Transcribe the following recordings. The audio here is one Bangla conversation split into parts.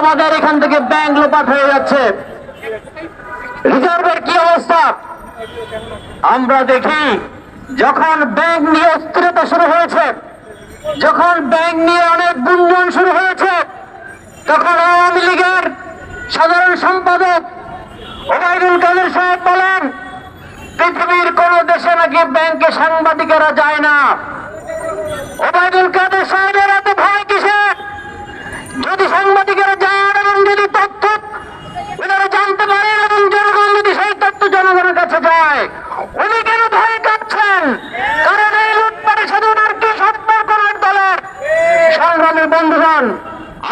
আমাদের এখান থেকে ব্যাংক লোপাট হয়ে যাচ্ছে। রিজার্ভের কি অবস্থা আমরা দেখি। যখন ব্যাংক নিয়ে অস্থিরতা শুরু হয়েছে, যখন ব্যাংক নিয়ে অনেক গুঞ্জন শুরু হয়েছে, তখন আওয়ামী লীগের সাধারণ সম্পাদক ওবায়দুল কাদের সাহেব বলেন, পৃথিবীর কোন দেশে নাকি ব্যাংকে সাংবাদিকেরা যায় না। ওবায়দুল কাদের সাহেবের এত ভয় কিসের? যদি সাংবাদিকেরা যান এবং যদি তথ্য ওনারা জানতে পারেন এবং জনগণ যদি সেই তথ্য জনগণের কাছে যায়, উনি কেন ভয় কাঁপছেন? কারণ এই লুটপাটের সাথে ওনার কি সম্পর্ক ওনার দলের? সংগ্রামী বন্ধুগণ,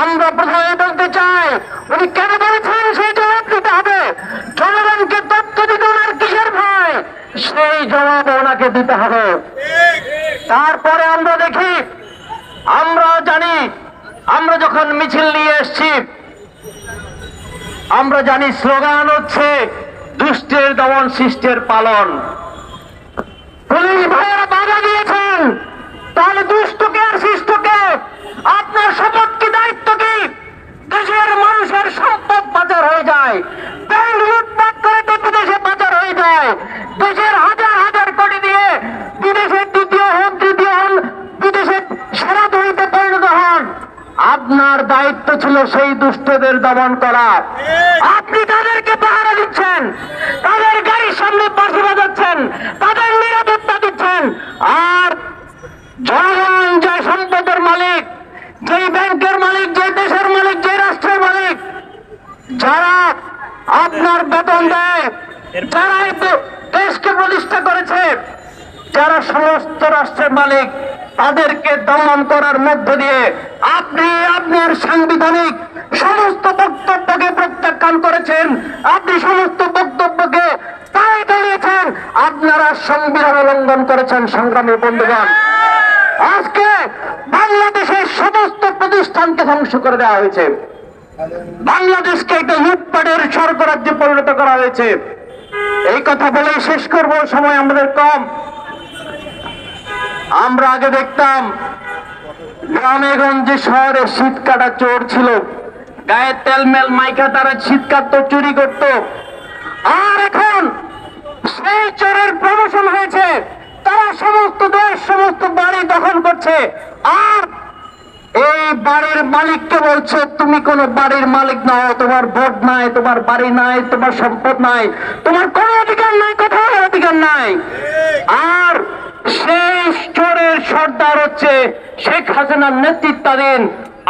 আমরা প্রথমে বলতে চাই, উনি কেন বলেছেন সেই জবাব দিতে হবে। জনগণকে তথ্য দিতে ওনার কিসের ভয়, সেই জবাব ওনাকে দিতে হবে। তারপরে আমরা দেখি, আমরা জানি, আমরা যখন মিছিল নিয়ে এসছি, আমরা জানি স্লোগান হচ্ছে দুষ্টের দমন শিষ্টের পালন। পুলিশ ভাইয়েরা বাধা দিয়েছেন, তাহলে দুষ্টকে আর শিষ্টকে আপনার শপথ কি, দায়িত্ব কি? দেশের মানুষের সম্পদ পাচার হয়ে যায়, ব্যাংক লুটপাট করে বিদেশে পাচার হয়ে যায়, দেশের হাজার হাজার কোটি দিয়ে বিদেশের দ্বিতীয় হন, তৃতীয় হন, বিদেশের সেরা ধনীতে পরিণত হন। আপনার দায়িত্ব ছিল সেই দুষ্টদের দমন করা। আপনি তাদেরকে পাহারা দিচ্ছেন, তাদের গাড়ির সামনে বাঁশি বাজাচ্ছেন, তাদের নিরাপত্তা দিচ্ছেন। আর জনগণ যে সম্পদের মালিক, যে ব্যাংকের মালিক, যে দেশের মালিক, যে রাষ্ট্রের মালিক, যারা আপনার বেতন দেয়, যারা দেশকে প্রতিষ্ঠা করেছে, যারা সমস্ত রাষ্ট্রের মালিক, তাদেরকে দমন করার মধ্য দিয়ে আপনি আপনার সাংবিধানিক সমস্ত বক্তব্যকে প্রত্যাখ্যান করেছেন। আপনি সমস্ত বক্তব্যকে তাই দাঁড়িয়েছেন, আপনারা সংবিধান উল্লঙ্ঘন করেছেন। সংগ্রামী বন্ধুগণ, আজকে বাংলাদেশের সমস্ত প্রতিষ্ঠানকে ধ্বংস করে দেওয়া হয়েছে, বাংলাদেশকে একটা লুটপাটের স্বর্গরাজ্যে পরিণত করা হয়েছে। এই কথা বলেই শেষ করব, সময় আমাদের কম। আমরা আগে দেখতাম গ্রামে গঞ্জে শহরে শীত কাটা চোর ছিল, গায়ে তেলমেল মাইকা তারা শীত কাটতো, চুরি করত। আর এখন সেই চোরের প্রমোশন হয়েছে, তারা সমস্ত দেশ, সমস্ত বাড়ি দখল করছে। আর এই বাড়ির মালিককে বলছে, তুমি কোন বাড়ির মালিক নও, তোমার ভোট নাই, তোমার বাড়ি নাই, তোমার সম্পদ নাই, তোমার কোনো অধিকার নাই, কোথাও অধিকার নাই। আর সেই চোরের সর্দার হচ্ছে শেখ হাসিনার নেতৃত্বাধীন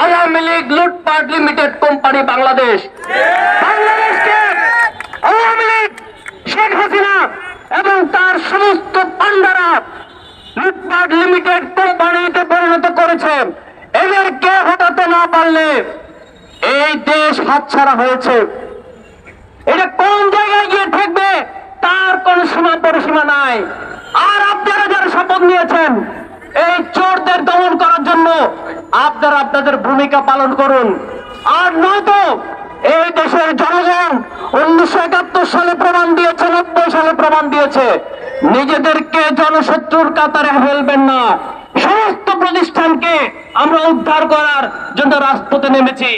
আওয়ামী লীগ লুটপাট লিমিটেড কোম্পানি বাংলাদেশ। বাংলাদেশকে আওয়ামী লীগ, শেখ হাসিনা এবং তার সমস্ত পান্ডারা লুটপাট লিমিটেড কোম্পানিতে পরিণত করেছে। এদেরকে হটাতে না পারলে এই দেশ হাতছাড়া হয়েছে। এটা কোন জায়গায় গিয়ে ঠেকবে তার কোন সীমা পরিসীমা নাই। আর আপনারা যারা শপথ নিয়েছেন এই চোরদের দমন করার জন্য, আপনারা আপনাদের ভূমিকা পালন করুন। আর নয়তো এই দেশের জনগণ 1971 সালে প্রমাণ দিয়েছে, 90 সালে প্রমাণ দিয়েছে, নিজেদেরকে জনশত্রুর কাতারে ফেলবেন না। সমস্ত প্রতিষ্ঠানকে আমরা উদ্ধার করার জন্য রাজপথে নেমেছি।